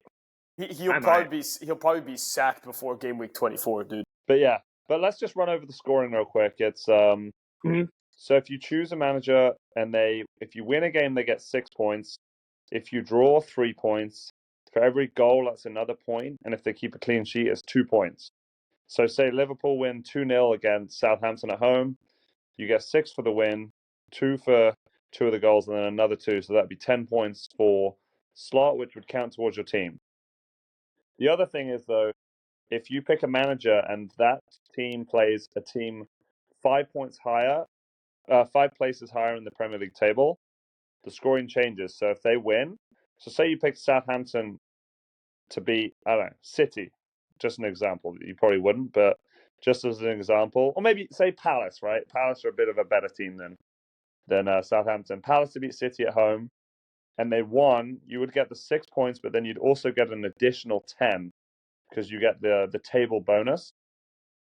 He'll probably be sacked before game week 24, dude. But yeah, let's just run over the scoring real quick. It's So if you choose a manager and if you win a game, they get 6 points. If you draw 3 points, for every goal, that's another point. And if they keep a clean sheet, it's 2 points. So say Liverpool win 2-0 against Southampton at home, you get 6 for the win, 2 for 2 of the goals, and then another 2. So that'd be 10 points for slot, which would count towards your team. The other thing is, though, if you pick a manager and that team plays a team 5 points higher, 5 places higher in the Premier League table, the scoring changes. So if they win, so say you pick Southampton to beat, I don't know, City, just an example. You probably wouldn't, but just as an example, or maybe say Palace, right? Palace are a bit of a better team than Southampton. Palace to beat City at home, and they won, you would get the 6 points, but then you'd also get an additional 10 because you get the table bonus.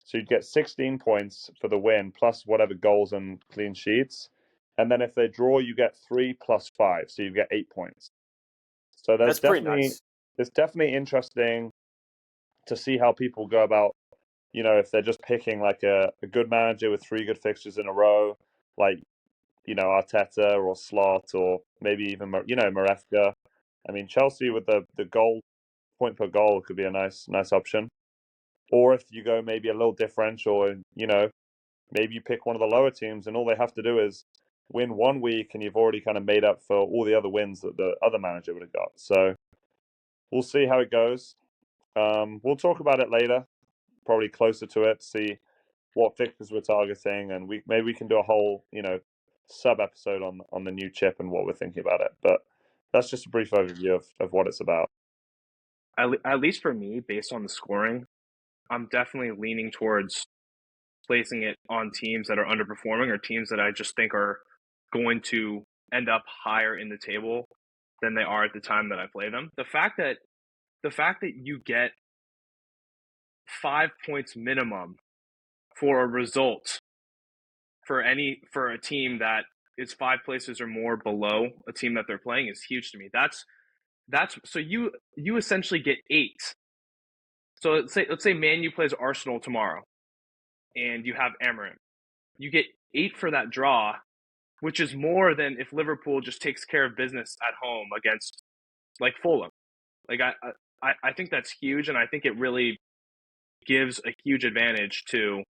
So you'd get 16 points for the win, plus whatever goals and clean sheets. And then if they draw, you get 3 plus 5, so you get 8 points. So That's pretty nice. It's definitely interesting to see how people go about, if they're just picking like a good manager with 3 good fixtures in a row, like, Arteta or Slot or maybe even, Maresca. I mean, Chelsea with the goal, point per goal could be a nice option. Or if you go maybe a little differential and, maybe you pick one of the lower teams and all they have to do is win 1 week and you've already kind of made up for all the other wins that the other manager would have got. So we'll see how it goes. We'll talk about it later, probably closer to it, see what fixtures we're targeting, and maybe we can do a whole, sub episode on the new chip and what we're thinking about it. But that's just a brief overview of what it's about. At least for me, based on the scoring, I'm definitely leaning towards placing it on teams that are underperforming or teams that I just think are going to end up higher in the table than they are at the time that I play them. The fact that you get 5 points minimum for a result for a team that is 5 places or more below a team that they're playing is huge to me. That's so you essentially get 8. So let's say Man U plays Arsenal tomorrow, and you have Emirates. You get 8 for that draw, which is more than if Liverpool just takes care of business at home against like Fulham. Like I think that's huge, and I think it really gives a huge advantage to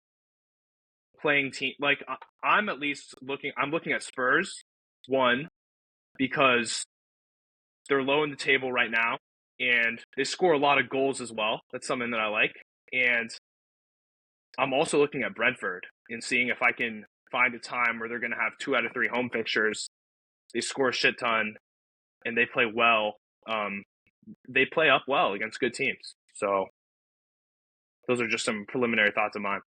playing team. Like I'm at least looking. I'm looking at Spurs, one, because they're low in the table right now, and they score a lot of goals as well. That's something that I like. And I'm also looking at Brentford and seeing if I can find a time where they're going to have 2 out of 3 home fixtures. They score a shit ton, and they play well. They play up well against good teams. So those are just some preliminary thoughts of mine.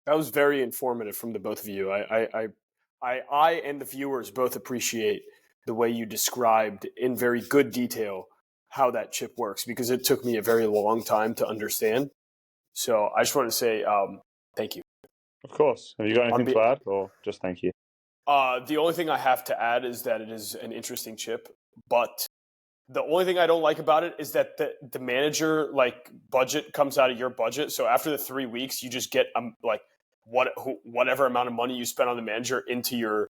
That was very informative from the both of you. I and the viewers both appreciate the way you described in very good detail how that chip works, because it took me a very long time to understand. So I just want to say thank you. Of course. Have you got anything to add, or just thank you? The only thing I have to add is that it is an interesting chip, but the only thing I don't like about it is that the manager budget comes out of your budget. So after the 3 weeks, you just get whatever amount of money you spent on the manager into your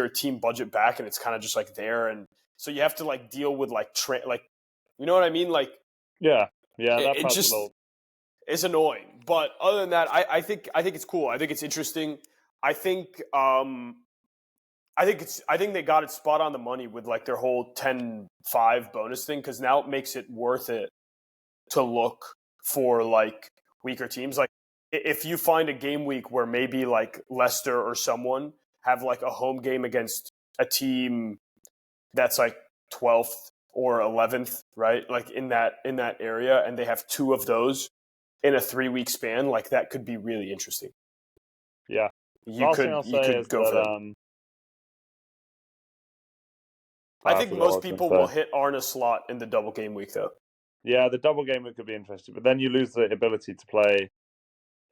team budget back, and it's kind of just there. And so you have to deal with you know what I mean? Yeah. That it just is annoying. But other than that, I think it's cool. I think it's interesting. I think they got it spot on the money with their whole 10-5 bonus thing, because now it makes it worth it to look for weaker teams. If you find a game week where maybe Leicester or someone have a home game against a team that's 12th or 11th, right? In that area, and they have 2 of those in a 3-week span, that could be really interesting. Yeah. You could go for that. I think most people will hit Arne slot in the double game week, though. Yeah, the double game week could be interesting, but then you lose the ability to play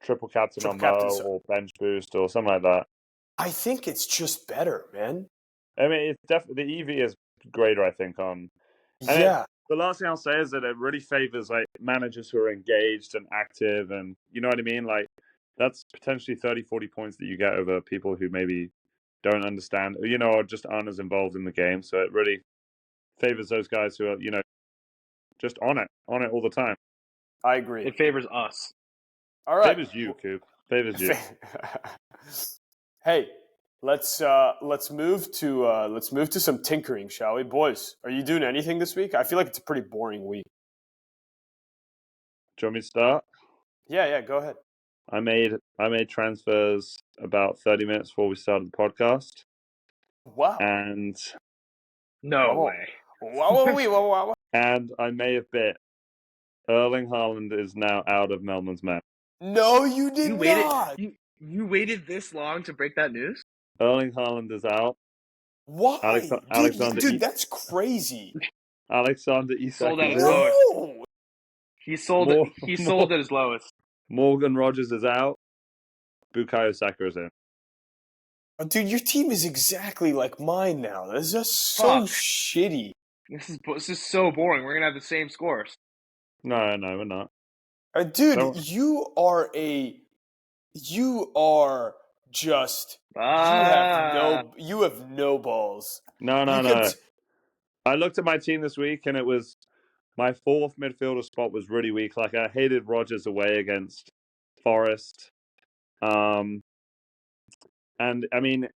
triple captain on Mo or bench boost or something like that. I think it's just better, man. I mean, it's definitely the EV is greater, I think. The last thing I'll say is that it really favors managers who are engaged and active, and you know what I mean. That's potentially 30-40 points that you get over people who maybe don't understand, or just aren't as involved in the game. So it really favors those guys who are, just on it all the time. I agree. It favors us. All right. Favors you, Coop. Favors you. Hey, let's move to some tinkering, shall we, boys? Are you doing anything this week? I feel like it's a pretty boring week. Do you want me to start? Yeah. Go ahead. I made transfers about 30 minutes before we started the podcast. Wow. And no way. Wow. And I may have bit. Erling Haaland is now out of Melman's men. No, you did not. You waited this long to break that news? Erling Haaland is out. Why? Dude, that's crazy. Alexander Isak sold at is his lowest. He sold at his lowest. Morgan Rogers is out. Bukayo Saka is in. Dude, your team is exactly like mine now. This is just so shitty. This is so boring. We're gonna have the same scores. No, we're not. Dude, you are just you have no balls. No. I looked at my team this week, and it was my 4th midfielder spot was really weak. I hated Rogers away against Forest. And I mean,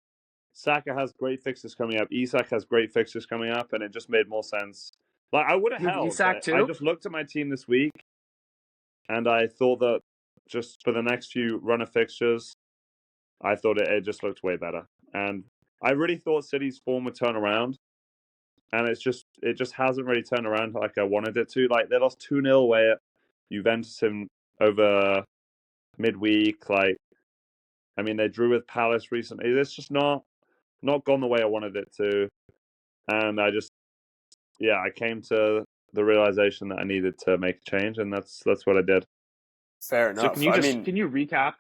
Saka has great fixtures coming up. Isak has great fixtures coming up, and it just made more sense. I would have held. Isak too? I just looked at my team this week, and I thought that just for the next few run of fixtures, I thought it just looked way better. And I really thought City's form would turn around, and it just hasn't really turned around like I wanted it to. They lost 2-0 away at Juventus over midweek. I mean, they drew with Palace recently. It's just not gone the way I wanted it to. And I came to the realization that I needed to make a change, and that's what I did. Fair enough. So can you recap?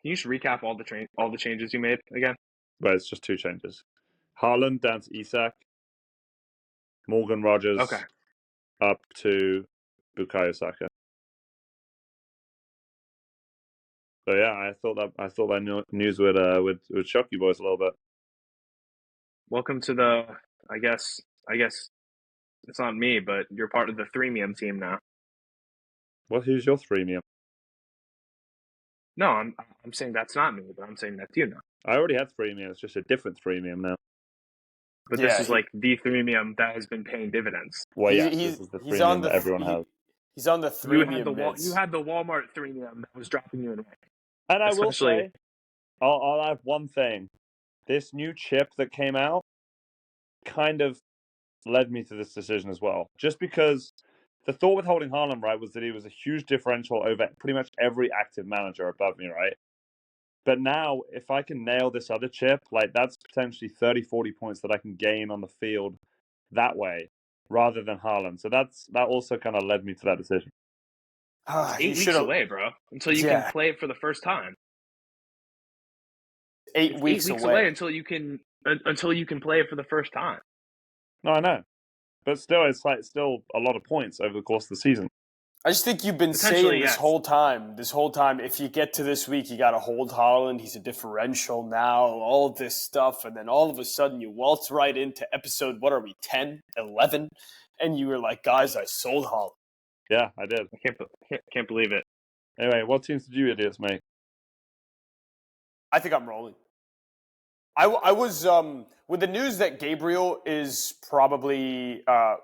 Can you just recap all the changes you made again? But it's just 2 changes. Haaland down to Isak. Morgan Rogers Okay. up to Bukayo Saka. So yeah, I thought that news would shock you boys a little bit. Welcome to the. I guess it's not me, but you're part of the threemium team now. Well, who's your threemium? No, I'm saying that's not me, but I'm saying that's you now. I already had threemium. It's just a different threemium now. But this is like the threemium that has been paying dividends. Well, yeah, this is the threemium that everyone has. He's on the threemium. You had the Walmart threemium that was dropping you in. And I will say, I'll add one thing. This new chip that came out kind of led me to this decision as well. Just because the thought with holding Haaland, right, was that he was a huge differential over pretty much every active manager above me, right? But now, if I can nail this other chip, like that's potentially 30, 40 points that I can gain on the field that way rather than Haaland. So that also kind of led me to that decision. It's 8 weeks away, bro, until you can play it for the first time. 8 weeks away until you can play it for the first time. No, I know. But still, it's still a lot of points over the course of the season. I just think you've been saying this whole time, if you get to this week, you got to hold Haaland. He's a differential now, all this stuff. And then all of a sudden you waltz right into episode, what are we, 10, 11? And you were like, guys, I sold Haaland. Yeah, I did. I can't believe it. Anyway, what teams did you idiots make? I think I'm rolling. I was, with the news that Gabriel is probably, I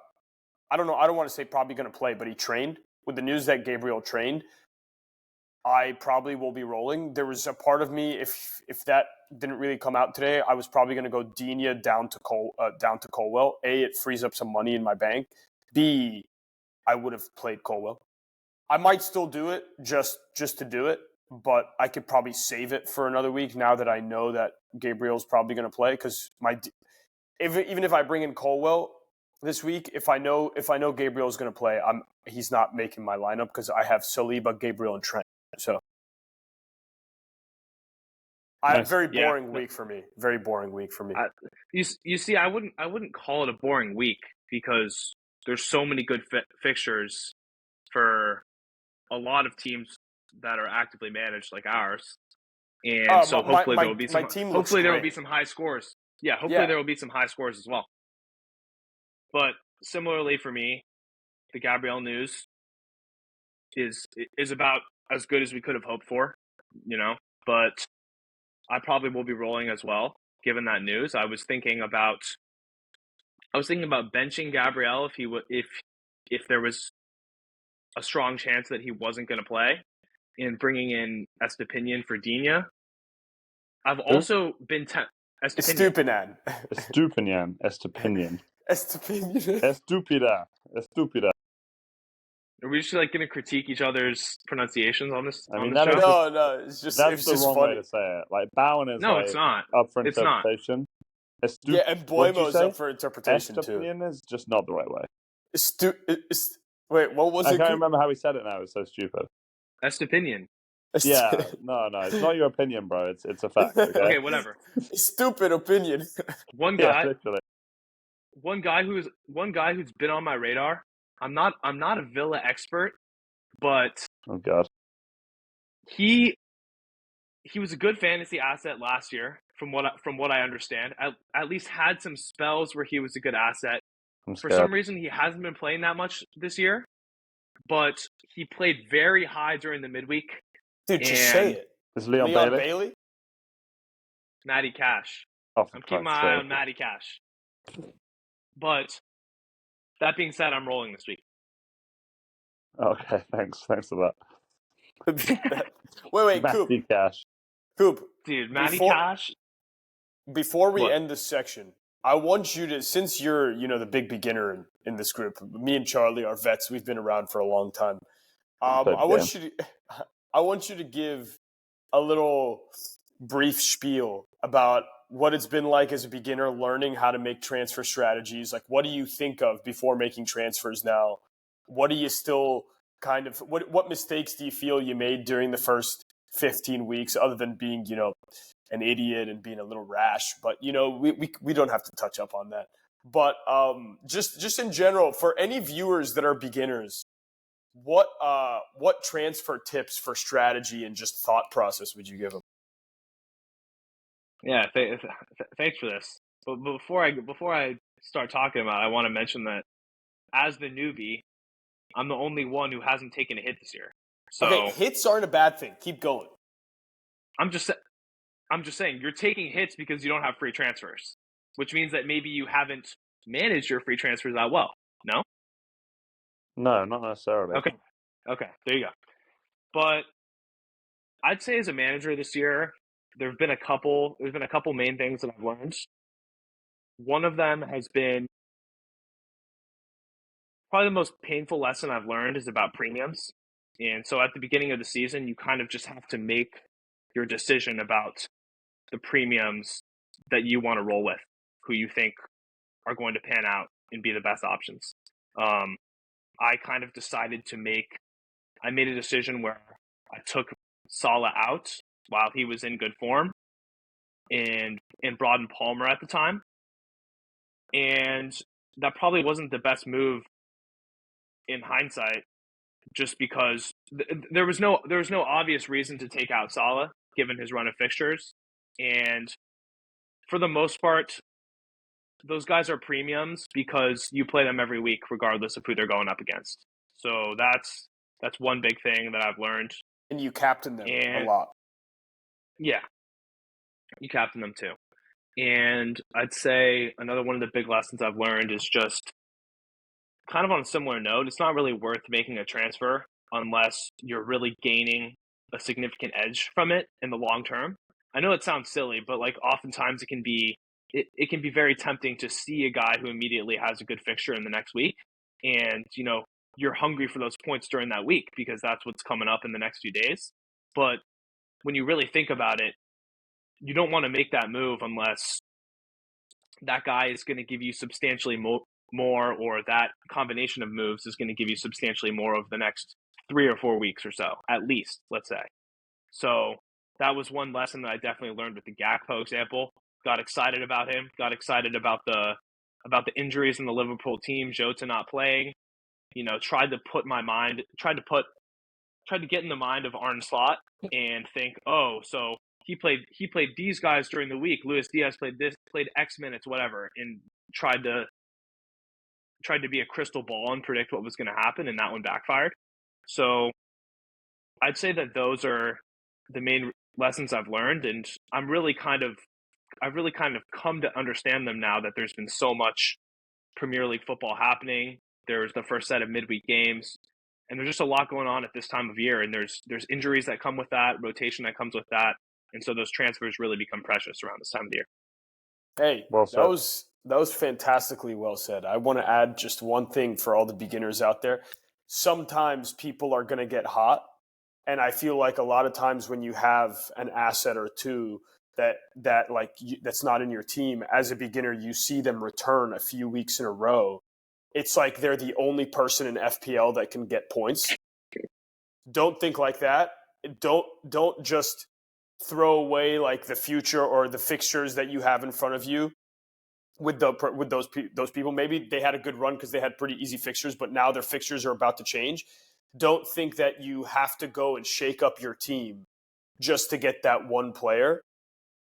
don't know, I don't want to say probably going to play, but he trained. With the news that Gabriel trained, I probably will be rolling. There was a part of me, if that didn't really come out today, I was probably going to go Digne down to Colwell. A, it frees up some money in my bank. B, I would have played Colwell. I might still do it just to do it, but I could probably save it for another week now that I know that Gabriel's probably going to play. Because even if I bring in Colwell this week, if I know Gabriel's going to play, he's not making my lineup because I have Saliba, Gabriel, and Trent. So, Nice. Very boring week for me. Very boring week for me. You see, I wouldn't call it a boring week because there's so many good fixtures for a lot of teams that are actively managed like ours, and hopefully there will be some. Hopefully there will be some high scores. Yeah, hopefully there will be some high scores as well. But similarly for me, the Gabriel news is about as good as we could have hoped for, But I probably will be rolling as well, given that news. I was thinking about benching Gabriel if there was a strong chance that he wasn't going to play, and bringing in Estepinian for Digne. I've also been Estupinian. Estupinian. Estúpida. Are we just going to critique each other's pronunciations on this? No, it's just that's the wrong funny way to say it. Like Bowen is it's not up for interpretation. And Boimo's up for interpretation too. Estupinian is just not the right way. Wait, what was it? I can't remember how he said it now. It's so stupid. Estepinian. Yeah, no, it's not your opinion, bro. It's a fact. Okay, whatever. Stupid opinion. One guy who's been on my radar. I'm not a Villa expert, but oh god, he was a good fantasy asset last year, from what I understand. At least had some spells where he was a good asset. For some reason, he hasn't been playing that much this year, but he played very high during the midweek. Dude, just say it. Is Leon Bailey? Matty Cash. I'm keeping my eye on Matty Cash. But that being said, I'm rolling this week. Okay, thanks for that. wait, Matty Cash. Coop. Dude, Matty Cash. Before we end this section, I want you to, since you're, the big beginner in this group, me and Charlie are vets. We've been around for a long time. I want you to give a little brief spiel about what it's been like as a beginner learning how to make transfer strategies. Like, what do you think of before making transfers now? What do you still what mistakes do you feel you made during the first 15 weeks, other than being, an idiot and being a little rash. But, we don't have to touch up on that. But just in general, for any viewers that are beginners, what transfer tips for strategy and just thought process would you give them? Yeah, thanks for this. But before I start talking about it, I want to mention that as the newbie, I'm the only one who hasn't taken a hit this year. So Okay, hits aren't a bad thing. Keep going. I'm just saying you're taking hits because you don't have free transfers, which means that maybe you haven't managed your free transfers that well. No? No, not necessarily. Okay, there you go. But I'd say as a manager this year, there's been a couple main things that I've learned. One of them has been probably the most painful lesson I've learned is about premiums. And so at the beginning of the season, you kind of just have to make your decision about the premiums that you want to roll with, who you think are going to pan out and be the best options. I kind of I made a decision where I took Salah out while he was in good form and brought in Palmer at the time. And that probably wasn't the best move in hindsight, just because there was no obvious reason to take out Salah given his run of fixtures, and for the most part, those guys are premiums because you play them every week regardless of who they're going up against. So that's one big thing that I've learned. And you captain them a lot. Yeah, you captain them too. And I'd say another one of the big lessons I've learned is just kind of on a similar note, it's not really worth making a transfer unless you're really gaining a significant edge from it in the long term. I know it sounds silly, but like oftentimes it can be very tempting to see a guy who immediately has a good fixture in the next week, and you're hungry for those points during that week because that's what's coming up in the next few days. But when you really think about it, you don't want to make that move unless that guy is going to give you substantially more, or that combination of moves is going to give you substantially more over the next 3 or 4 weeks or so, at least, let's say. So that was one lesson that I definitely learned with the Gakpo example. Got excited about him. Got excited about the injuries in the Liverpool team. Jota not playing. Tried to get in the mind of Arne Slot and think, oh, so he played these guys during the week. Luis Diaz played X minutes, whatever, and tried to be a crystal ball and predict what was going to happen, and that one backfired. So I'd say that those are the main lessons I've learned, and I've really kind of come to understand them now that there's been so much Premier League football happening. There's the first set of midweek games, and there's just a lot going on at this time of year, and there's injuries that come with that, rotation that comes with that, and so those transfers really become precious around this time of the year. Hey, well said. That was fantastically well said. I want to add just one thing for all the beginners out there. Sometimes people are going to get hot, and I feel like a lot of times when you have an asset or two that's not in your team, as a beginner, you see them return a few weeks in a row. It's like they're the only person in FPL that can get points. Don't think like that. Don't just throw away like the future or the fixtures that you have in front of you with those people. Maybe they had a good run because they had pretty easy fixtures, but now their fixtures are about to change. Don't think that you have to go and shake up your team just to get that one player.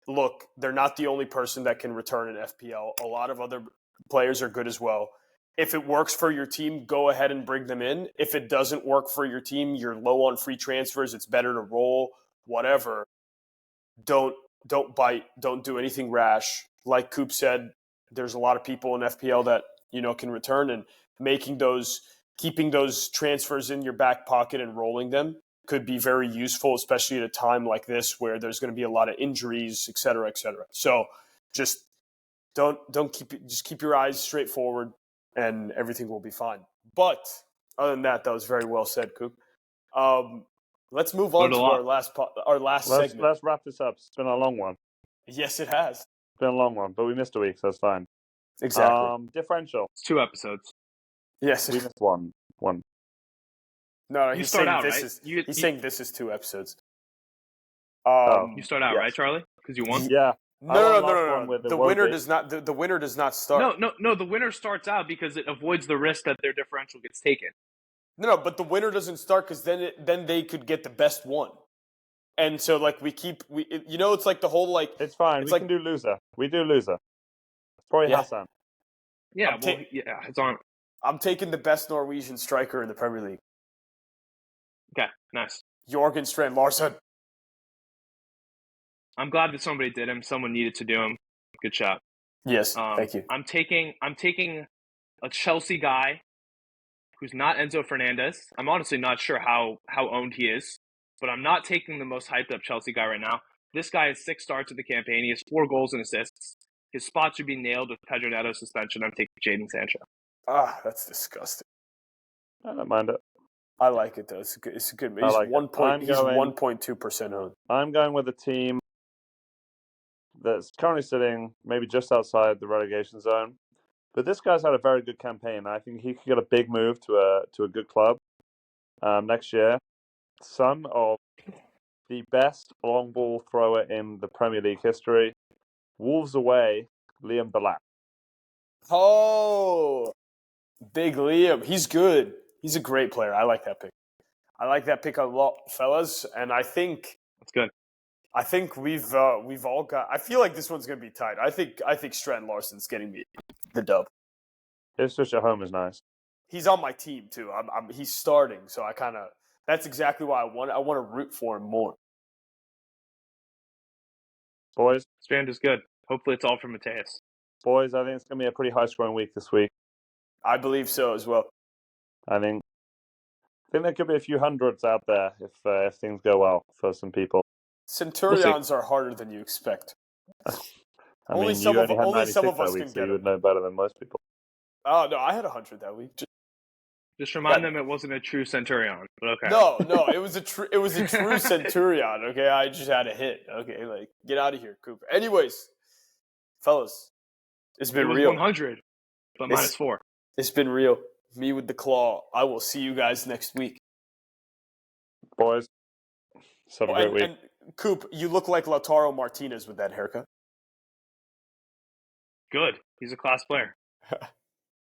Look, they're not the only person that can return in FPL. A lot of other players are good as well. If it works for your team, go ahead and bring them in. If it doesn't work for your team, you're low on free transfers, it's better to roll, whatever. Don't bite. Don't do anything rash. Like Coop said, there's a lot of people in FPL that can return, and keeping those transfers in your back pocket and rolling them could be very useful, especially at a time like this where there's going to be a lot of injuries, et cetera, et cetera. So just keep your eyes straight forward, and everything will be fine. But other than that was very well said, Coop. Let's move on to our last segment. Let's wrap this up. It's been a long one. Yes, it has. It's been a long one, but we missed a week, so that's fine. Exactly. Differential. It's 2 episodes. Yes. We missed one. No, he's saying out, this right? is he's saying this is 2 episodes. You start out, yes. right, Charlie? Because you won? Yeah. No. With The winner does not. The winner does not start. No. The winner starts out because it avoids the risk that their differential gets taken. No, but the winner doesn't start because then they could get the best one. And so like it's like the whole like It's fine. It's We can do loser. We do loser. It's probably Yeah. Hassan. Yeah, it's on. I'm taking the best Norwegian striker in the Premier League, Okay, nice. Jorgen Strand Larsen. I'm glad that somebody did him. Someone needed to do him. Good shot. Yes, thank you. I'm taking a Chelsea guy who's not Enzo Fernandez. I'm honestly not sure how owned he is, but I'm not taking the most hyped up Chelsea guy right now. This guy has 6 starts of the campaign. He has 4 goals and assists. His spot should be nailed with Pedro Neto's suspension. I'm taking Jadon Sancho. That's disgusting. I don't mind it. I like it though. It's good. He's like it. He's 1.2% owned. I'm going with a team that's currently sitting maybe just outside the relegation zone. But this guy's had a very good campaign. I think he could get a big move to a good club next year. Son of the best long ball thrower in the Premier League history. Wolves away, Liam Delap. Oh, big Liam. He's good. He's a great player. I like that pick. I like that pick a lot, fellas. And I think That's good. I think we've all got. I feel like this one's gonna be tight. I think Strand Larsen's getting the dub. His switch at home is nice. He's on my team too. He's starting, so I kind of. That's exactly why I want to root for him more. Boys, Strand is good. Hopefully, it's all for Mateus. I think it's going to be a pretty high-scoring week this week. I believe so as well. I think there could be a few hundreds out there if things go well for some people. Centurions are harder than you expect. Only some you of only had only some 96 of us that week, can so you would know better than most people. Oh no, I had 100 that week. Just remind them it wasn't a true Centurion, but okay. No, it was a true Centurion. Okay, I just had a hit. Okay, like get out of here, Cooper. Anyways, fellas, it's been real. 100, but -4. It's been real. Me with the claw. I will see you guys next week, Boys. Have a great week. And Coop, you look like Lautaro Martinez with that haircut. Good. He's a class player.